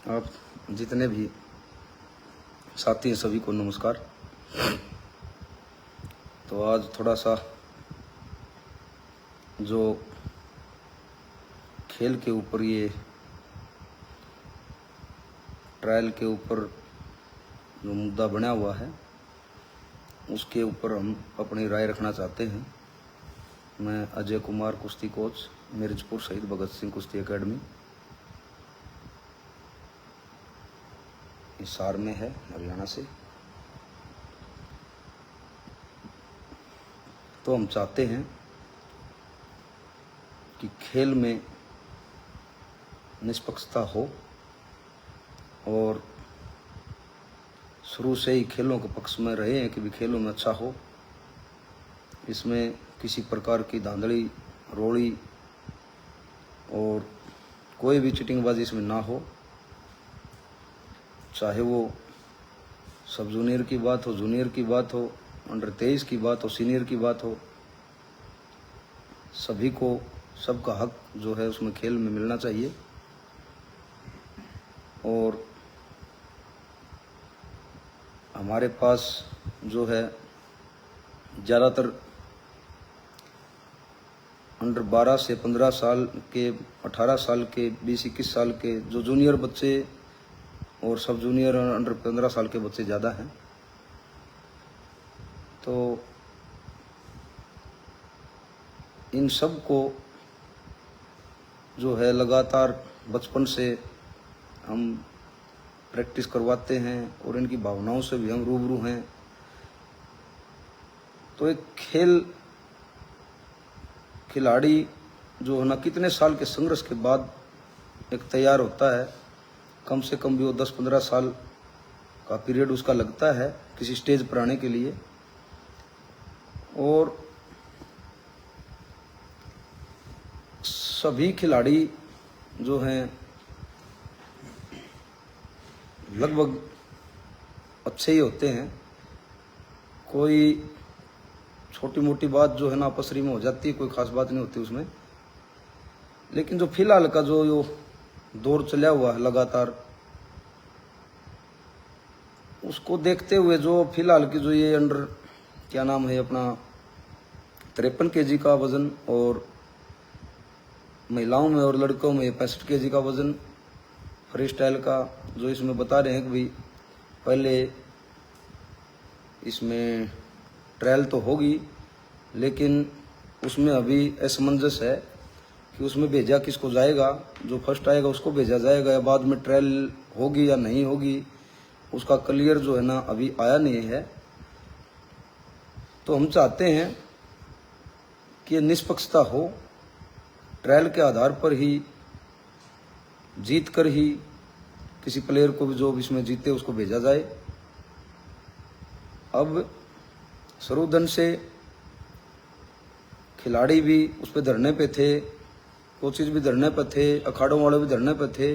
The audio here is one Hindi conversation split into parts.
आप जितने भी साथी हैं सभी को नमस्कार। तो आज थोड़ा सा जो खेल के ऊपर, ये ट्रायल के ऊपर जो मुद्दा बना हुआ है उसके ऊपर हम अपनी राय रखना चाहते हैं। मैं अजय कुमार, कुश्ती कोच, मिर्जपुर शहीद भगत सिंह कुश्ती एकेडमी, हिसार में है, हरियाणा से। तो हम चाहते हैं कि खेल में निष्पक्षता हो और शुरू से ही खेलों के पक्ष में रहे हैं कि भी खेलों में अच्छा हो। इसमें किसी प्रकार की धांधली, रोड़ी और कोई भी चीटिंगबाजी इसमें ना हो। चाहे वो सब जूनियर की बात हो, जूनियर की बात हो, अंडर 23 की बात हो, सीनियर की बात हो, सभी को सबका हक जो है उसमें खेल में मिलना चाहिए। और हमारे पास जो है ज़्यादातर अंडर 12 से 15 साल के, 18 साल के, 20-21 साल के जो जूनियर बच्चे और सब जूनियर अंडर 15 साल के बच्चे ज़्यादा हैं। तो इन सब को जो है लगातार बचपन से हम प्रैक्टिस करवाते हैं और इनकी भावनाओं से भी हम रूबरू हैं। तो एक खिलाड़ी जो है ना, कितने साल के संघर्ष के बाद एक तैयार होता है। कम से कम भी वो 10-15 साल का पीरियड उसका लगता है किसी स्टेज पर आने के लिए। और सभी खिलाड़ी जो हैं लगभग अच्छे ही होते हैं। कोई छोटी मोटी बात जो है ना आपसरी में हो जाती है, कोई खास बात नहीं होती उसमें। लेकिन जो फिलहाल का जो दौर चला हुआ है लगातार, उसको देखते हुए जो फिलहाल की जो ये अंडर क्या नाम है अपना 53 kg का वजन, और महिलाओं में और लड़कों में 65 kg का वजन फ्री स्टाइल का, जो इसमें बता रहे हैं कि भाई पहले इसमें ट्रायल तो होगी लेकिन उसमें अभी असमंजस है कि उसमें भेजा किसको जाएगा। जो फर्स्ट आएगा उसको भेजा जाएगा या बाद में ट्रायल होगी या नहीं होगी, उसका क्लियर जो है ना अभी आया नहीं है। तो हम चाहते हैं कि निष्पक्षता हो, ट्रायल के आधार पर ही जीत कर ही किसी प्लेयर को भी जो इसमें जीते उसको भेजा जाए। अब शुरूदन से खिलाड़ी भी उस पर धरने पे थे, कोचेज भी धरने पे थे, अखाड़ों वाले भी धरने पे थे।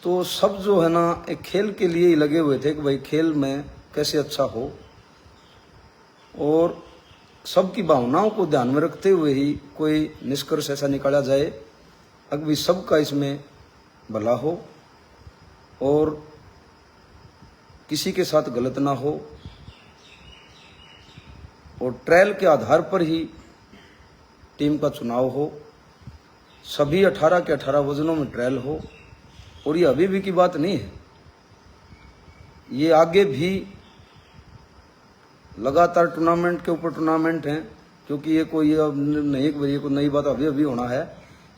तो सब जो है ना एक खेल के लिए ही लगे हुए थे कि भाई खेल में कैसे अच्छा हो, और सबकी भावनाओं को ध्यान में रखते हुए ही कोई निष्कर्ष ऐसा निकाला जाए अगर सबका इसमें भला हो और किसी के साथ गलत ना हो, और ट्रायल के आधार पर ही टीम का चुनाव हो। सभी 18 के 18 वजनों में ट्रायल हो। और ये अभी भी की बात नहीं है, ये आगे भी लगातार टूर्नामेंट के ऊपर टूर्नामेंट हैं, क्योंकि ये कोई अब नहीं कि ये कोई नई बात अभी अभी होना है।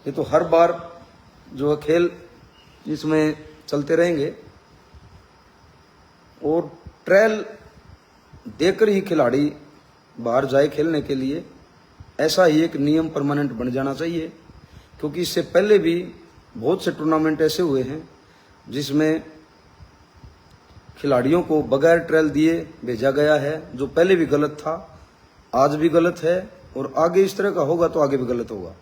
ये तो हर बार जो है खेल इसमें चलते रहेंगे। और ट्रायल देकर ही खिलाड़ी बाहर जाए खेलने के लिए, ऐसा ही एक नियम परमानेंट बन जाना चाहिए। क्योंकि इससे पहले भी बहुत से टूर्नामेंट ऐसे हुए हैं जिसमें खिलाड़ियों को बगैर ट्रायल दिए भेजा गया है, जो पहले भी गलत था, आज भी गलत है और आगे इस तरह का होगा तो आगे भी गलत होगा।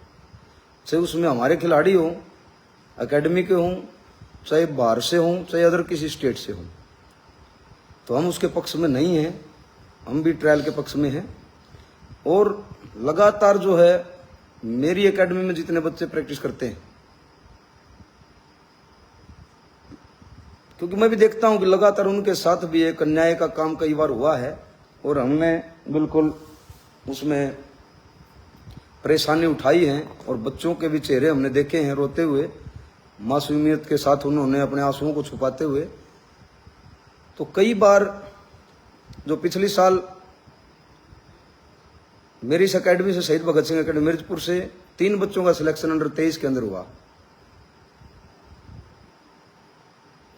चाहे उसमें हमारे खिलाड़ी हों, एकेडमी के हों, चाहे बाहर से हों, चाहे अदर किसी स्टेट से हों, तो हम उसके पक्ष में नहीं हैं। हम भी ट्रायल के पक्ष में हैं। और लगातार जो है मेरी एकेडमी में जितने बच्चे प्रैक्टिस करते हैं क्योंकि मैं भी देखता हूं कि लगातार उनके साथ भी एक अन्याय का काम कई बार हुआ है और हमने बिल्कुल उसमें परेशानी उठाई है और बच्चों के भी चेहरे हमने देखे हैं रोते हुए, मासूमियत के साथ उन्होंने अपने आंसुओं को छुपाते हुए। तो कई बार जो पिछले साल मेरी इस अकेडमी से, शहीद भगत सिंह अकेडमी मिर्जपुर से 3 बच्चों का सिलेक्शन अंडर 23 के अंदर हुआ,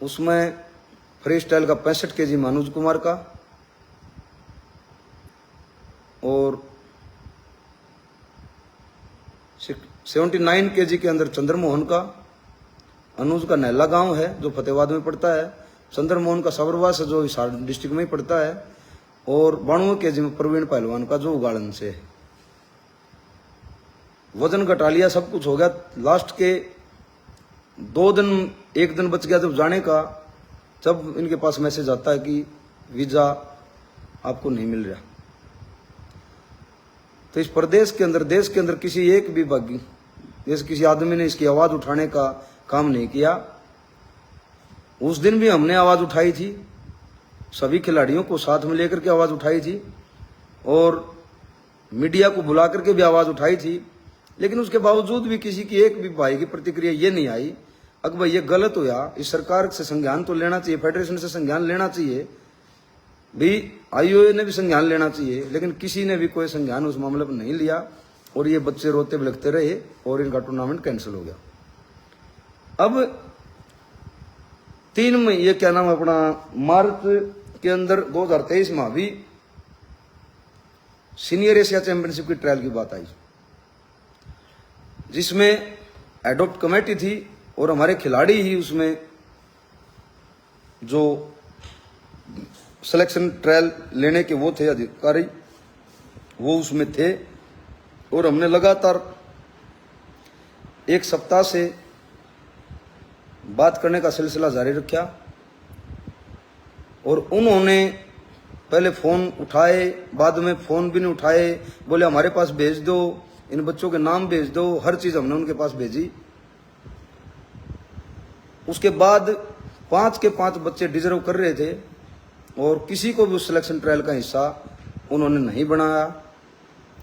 उसमें फ्री स्टाइल का 65 kg मनोज कुमार का और 79 kg के अंदर चंद्रमोहन का, अनुज का नैला गांव है जो फतेहाबाद में पड़ता है, चंद्रमोहन का सबरवास है जो हिसार डिस्ट्रिक्ट में ही पड़ता है, और 92 kg में प्रवीण पहलवान का जो उगाड़न से है। वजन घटा लिया, सब कुछ हो गया। लास्ट के 2 दिन, 1 दिन बच गया जब जाने का, जब इनके पास मैसेज आता है कि वीजा आपको नहीं मिल रहा। तो इस प्रदेश के अंदर, देश के अंदर किसी एक भी बागी, जैसे किसी आदमी ने इसकी आवाज उठाने का काम नहीं किया। उस दिन भी हमने आवाज उठाई थी, सभी खिलाड़ियों को साथ में लेकर के आवाज उठाई थी और मीडिया को बुला करके भी आवाज उठाई थी, लेकिन उसके बावजूद भी किसी की एक भी भाई की प्रतिक्रिया ये नहीं आई। अगर भाई ये गलत हुआ, इस सरकार से संज्ञान तो लेना चाहिए, फेडरेशन से संज्ञान लेना चाहिए, भी आईओए ने भी संज्ञान लेना चाहिए, लेकिन किसी ने भी कोई संज्ञान उस मामले पर नहीं लिया और ये बच्चे रोते बिलखते रहे और इनका टूर्नामेंट कैंसिल हो गया। अब 3 में ये क्या नाम अपना मार्च के अंदर 2023 में भी सीनियर एशिया चैंपियनशिप की ट्रायल की बात आई, जिसमें एडॉप्ट कमेटी थी और हमारे खिलाड़ी ही उसमें जो सिलेक्शन ट्रायल लेने के वो थे अधिकारी, वो उसमें थे। और हमने लगातार 1 सप्ताह से बात करने का सिलसिला जारी रखा और उन्होंने पहले फोन उठाए, बाद में फोन भी नहीं उठाए, बोले हमारे पास भेज दो, इन बच्चों के नाम भेज दो, हर चीज हमने उनके पास भेजी। उसके बाद 5 के 5 बच्चे डिजर्व कर रहे थे और किसी को भी उस सिलेक्शन ट्रायल का हिस्सा उन्होंने नहीं बनाया।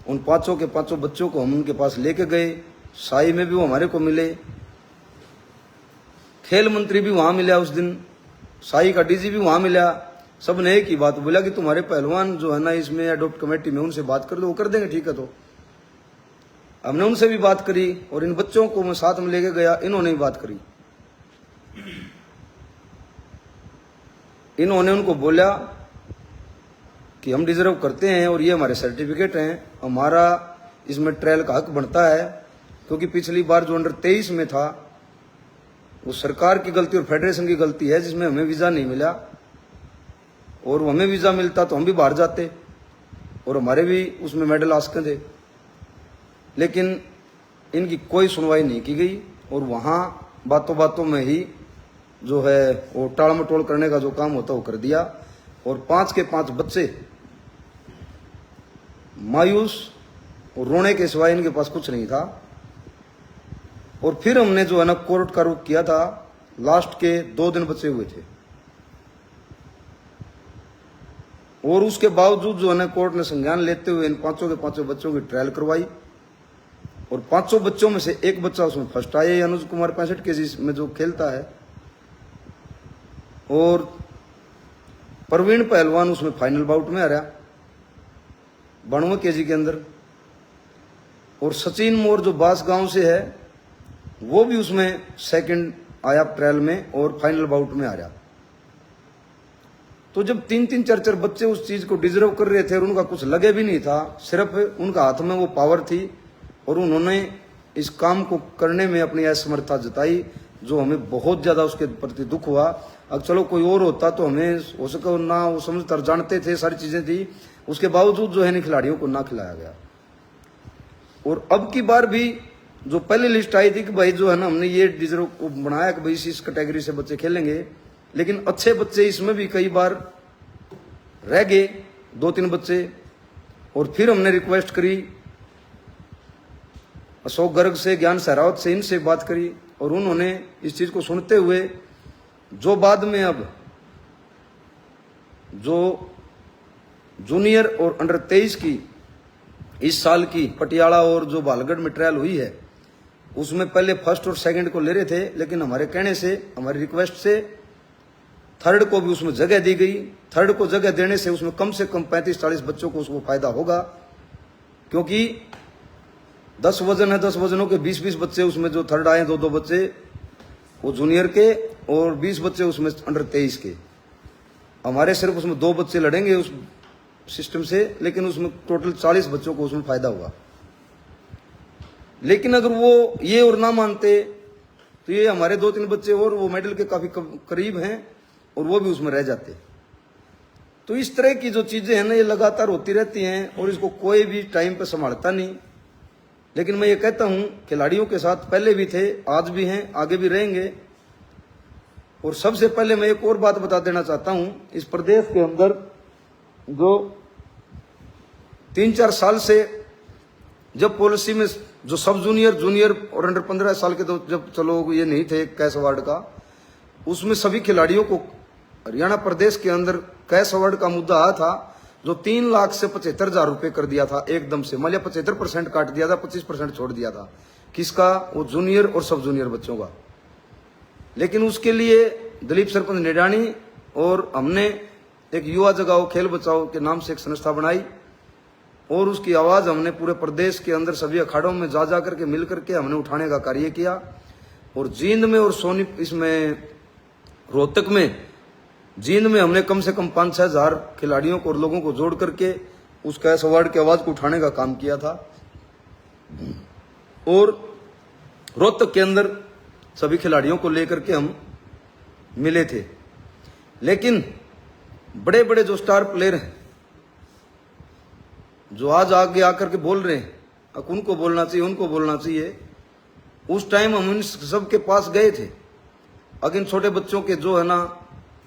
उन 5 के 5 बच्चों को हम उनके पास लेके गए, साई में भी वो हमारे को मिले, खेल मंत्री भी वहां मिला उस दिन, साई का डीजी भी वहां मिला। सब ने एक ही बात बोला कि तुम्हारे पहलवान जो है ना इसमें एडॉप्ट कमेटी में, उनसे बात कर दो, वो कर देंगे, ठीक है। तो हमने उनसे भी बात करी और इन बच्चों को मैं साथ में लेके गया, इन्होंने भी बात करी। इन्होंने उनको बोला कि हम डिजर्व करते हैं और ये हमारे सर्टिफिकेट हैं, हमारा इसमें ट्रायल का हक बनता है, क्योंकि पिछली बार जो अंडर 23 में था वो सरकार की गलती और फेडरेशन की गलती है, जिसमें हमें वीजा नहीं मिला, और हमें वीजा मिलता तो हम भी बाहर जाते और हमारे भी उसमें मेडल आ सकते थे। लेकिन इनकी कोई सुनवाई नहीं की गई और वहां बातों बातों में ही जो है वो टाल मटोल करने का जो काम होता वो कर दिया और 5 के 5 बच्चे मायूस और रोने के सिवाय इनके पास कुछ नहीं था। और फिर हमने जो है ना कोर्ट का रुख किया था, लास्ट के 2 दिन बचे हुए थे और उसके बावजूद जो है ना कोर्ट ने संज्ञान लेते हुए इन 5 के 5 बच्चों की ट्रायल करवाई और 5 बच्चों में से एक बच्चा उसमें फर्स्ट आया, अनुज कुमार 65 kg में जो खेलता है, और प्रवीण पहलवान उसमें फाइनल बाउट में आ रहा 92 kg के अंदर, और सचिन मोर जो बास गांव से है वो भी उसमें सेकंड आया ट्रायल में और फाइनल बाउट में आ रहा। तो जब 3-3, 4-4 बच्चे उस चीज को डिजर्व कर रहे थे और उनका कुछ लगे भी नहीं था, सिर्फ उनका हाथ में वो पावर थी और उन्होंने इस काम को करने में अपनी असमर्थता जताई, जो हमें बहुत ज्यादा उसके प्रति दुख हुआ। अब चलो कोई और होता तो हमें हो सके ना, वो समझदार जानते थे, सारी चीजें थी, उसके बावजूद जो है खिलाड़ियों को ना खिलाया गया। और अब की बार भी जो पहली लिस्ट आई थी कि भाई जो है ना हमने ये डिजर्व को बनाया कि भाई इस कैटेगरी से बच्चे खेलेंगे, लेकिन अच्छे बच्चे इसमें भी कई बार रह गए, 2-3 बच्चे। और फिर हमने रिक्वेस्ट करी अशोक गर्ग से, ज्ञान सहरावत से, इनसे बात करी और उन्होंने इस चीज को सुनते हुए जो बाद में अब जो जूनियर और अंडर 23 की इस साल की पटियाला और जो बालगढ़ में ट्रायल हुई है, उसमें पहले फर्स्ट और सेकंड को ले रहे थे, लेकिन हमारे कहने से, हमारी रिक्वेस्ट से थर्ड को भी उसमें जगह दी गई। थर्ड को जगह देने से उसमें कम से कम 35-40 बच्चों को उसको फायदा होगा, क्योंकि 10 वजन है, 10 वजनों के 20-20 बच्चे उसमें जो थर्ड आए, 2-2 बच्चे वो जूनियर के और 20 बच्चे उसमें अंडर 23 के। हमारे सिर्फ उसमें 2 बच्चे लड़ेंगे उस सिस्टम से, लेकिन उसमें टोटल 40 बच्चों को उसमें फायदा हुआ। लेकिन अगर वो ये और ना मानते तो ये हमारे 2-3 बच्चे और वो मेडल के काफी करीब हैं और वो भी उसमें रह जाते। तो इस तरह की जो चीजें हैं ना, ये लगातार होती रहती हैं और इसको कोई भी टाइम पे संभालता नहीं। लेकिन मैं ये कहता हूं, खिलाड़ियों के साथ पहले भी थे, आज भी हैं, आगे भी रहेंगे। और सबसे पहले मैं एक और बात बता देना चाहता हूं, इस प्रदेश के अंदर जो 3-4 साल से जब पॉलिसी में जो सब जूनियर और अंडर 15 साल के, तो जब चलो ये नहीं थे कैश अवार्ड का, उसमें सभी खिलाड़ियों को हरियाणा प्रदेश के अंदर कैश अवार्ड का मुद्दा आया था, जो 3 लाख से 75,000 रुपए कर दिया था एकदम से। मान लिया 75% काट दिया था, 25% छोड़ दिया था। किसका? वो जूनियर और सब जूनियर बच्चों का। लेकिन उसके लिए दिलीप सरपंच निडानी और हमने एक युवा जगाओ खेल बचाओ के नाम से एक संस्था बनाई और उसकी आवाज हमने पूरे प्रदेश के अंदर सभी अखाड़ों में जा करके मिल करके हमने उठाने का कार्य किया। और जींद में और इसमें रोहतक में, जींद में हमने कम से कम 5-6 हजार खिलाड़ियों को और लोगों को जोड़ करके उस कैश अवार्ड की आवाज को उठाने का काम किया था। और रोहतक के अंदर सभी खिलाड़ियों को लेकर के हम मिले थे। लेकिन बड़े बड़े जो स्टार प्लेयर हैं, जो आज आगे आकर के बोल रहे हैं, अब उनको बोलना चाहिए, उनको बोलना चाहिए। उस टाइम हम इन सब के पास गए थे। अगर इन छोटे बच्चों के जो है ना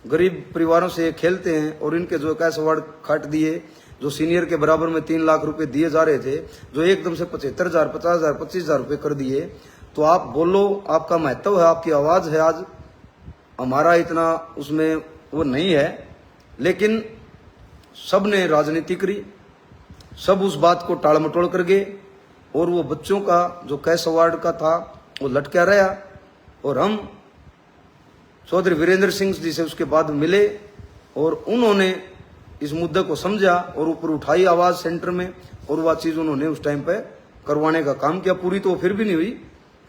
गरीब परिवारों से खेलते हैं और इनके जो कैश अवार्ड काट दिए, जो सीनियर के बराबर में 3 लाख रुपए दिए जा रहे थे, जो एकदम से 75,000, 50,000, 25,000 रुपए कर दिए। तो आप बोलो, आपका महत्व है, आपकी आवाज है। आज हमारा इतना उसमें वो नहीं है, लेकिन सब ने राजनीति करी, सब उस बात को टाल मटोल कर गए और वो बच्चों का जो कैश अवार्ड का था वो लटका रहा। और हम चौधरी वीरेंद्र सिंह जी से उसके बाद मिले और उन्होंने इस मुद्दे को समझा और ऊपर उठाई आवाज सेंटर में, और वह चीज उन्होंने उस टाइम पे करवाने का काम किया। पूरी तो फिर भी नहीं हुई,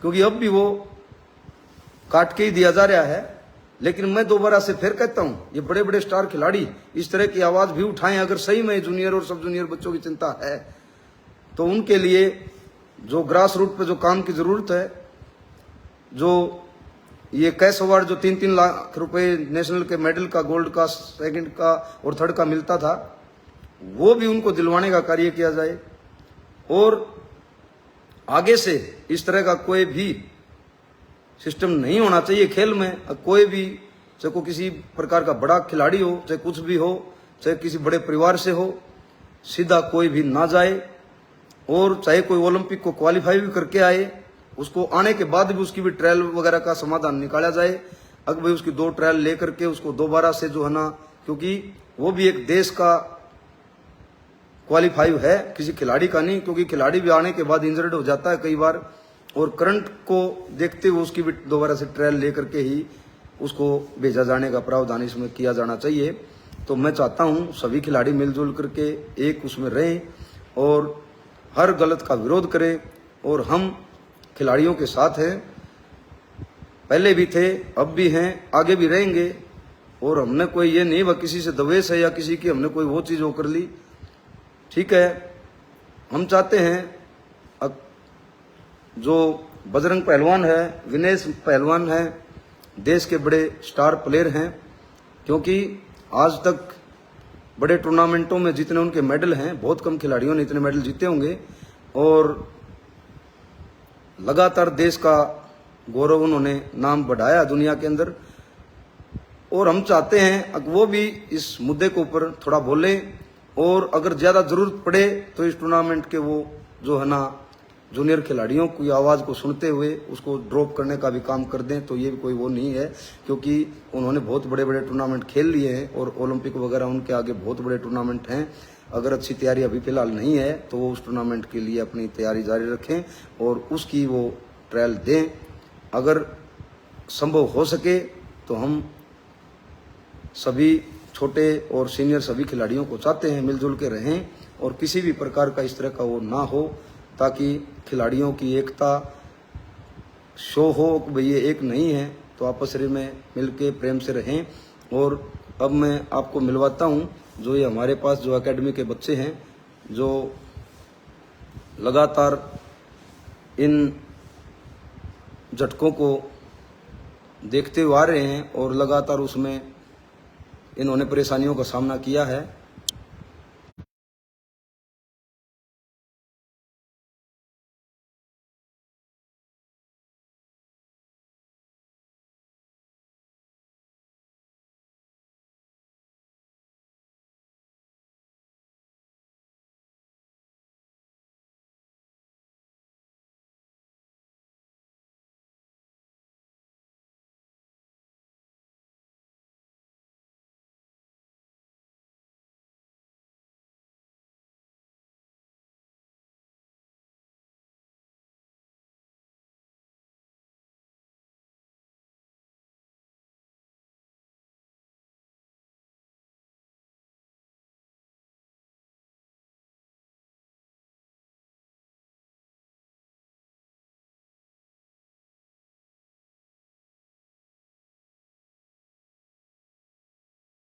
क्योंकि अब भी वो काट के ही दिया जा रहा है। लेकिन मैं दोबारा से फिर कहता हूं, ये बड़े बड़े स्टार खिलाड़ी इस तरह की आवाज भी उठाएं। अगर सही में जूनियर और सब जूनियर बच्चों की चिंता है तो उनके लिए जो ग्रास रूट पे जो काम की जरूरत है, जो ये कैश अवार्ड जो 3-3 लाख रुपए नेशनल के मेडल का, गोल्ड का, सेकंड का और थर्ड का मिलता था, वो भी उनको दिलवाने का कार्य किया जाए। और आगे से इस तरह का कोई भी सिस्टम नहीं होना चाहिए खेल में। कोई भी, चाहे कोई किसी प्रकार का बड़ा खिलाड़ी हो, चाहे कुछ भी हो, चाहे किसी बड़े परिवार से हो, सीधा कोई भी ना जाए। और चाहे कोई ओलंपिक को क्वालिफाई भी करके आए, उसको आने के बाद भी उसकी भी ट्रायल वगैरह का समाधान निकाला जाए। अगर भाई उसकी 2 ट्रायल लेकर के उसको दोबारा से जो है ना, क्योंकि वो भी एक देश का क्वालिफाई है, किसी खिलाड़ी का नहीं। क्योंकि खिलाड़ी भी आने के बाद इंजर्ड हो जाता है कई बार, और करंट को देखते हुए उसकी भी दोबारा से ट्रायल लेकर के ही उसको भेजा जाने का प्रावधान इसमें किया जाना चाहिए। तो मैं चाहता हूं सभी खिलाड़ी मिलजुल करके एक उसमें रहें और हर गलत का विरोध करें। और हम खिलाड़ियों के साथ हैं, पहले भी थे, अब भी हैं, आगे भी रहेंगे। और हमने कोई ये नहीं वह किसी से दवेश है या किसी की हमने कोई वो चीज वो कर ली, ठीक है। हम चाहते हैं जो बजरंग पहलवान है, विनेश पहलवान है, देश के बड़े स्टार प्लेयर हैं। क्योंकि आज तक बड़े टूर्नामेंटों में जितने उनके मेडल हैं, बहुत कम खिलाड़ियों ने इतने मेडल जीते होंगे। और लगातार देश का गौरव उन्होंने नाम बढ़ाया दुनिया के अंदर। और हम चाहते हैं अब वो भी इस मुद्दे के ऊपर थोड़ा बोलें, और अगर ज्यादा जरूरत पड़े तो इस टूर्नामेंट के वो जो है ना जूनियर खिलाड़ियों की आवाज़ को सुनते हुए उसको ड्रॉप करने का भी काम कर दें तो ये भी कोई वो नहीं है, क्योंकि उन्होंने बहुत बड़े बड़े टूर्नामेंट खेल लिए हैं और ओलंपिक वगैरह उनके आगे बहुत बड़े टूर्नामेंट हैं। अगर अच्छी तैयारी अभी फिलहाल नहीं है तो वो उस टूर्नामेंट के लिए अपनी तैयारी जारी रखें और उसकी वो ट्रायल दें। अगर संभव हो सके तो हम सभी छोटे और सीनियर सभी खिलाड़ियों को चाहते हैं मिलजुल के रहें और किसी भी प्रकार का इस तरह का वो ना हो, ताकि खिलाड़ियों की एकता शो हो। भाई ये एक नहीं है तो आपस में मिल के प्रेम से रहें। और अब मैं आपको मिलवाता हूँ जो ये हमारे पास जो एकेडमी के बच्चे हैं जो लगातार इन झटकों को देखते हुए आ रहे हैं और लगातार उसमें इन्होंने परेशानियों का सामना किया है।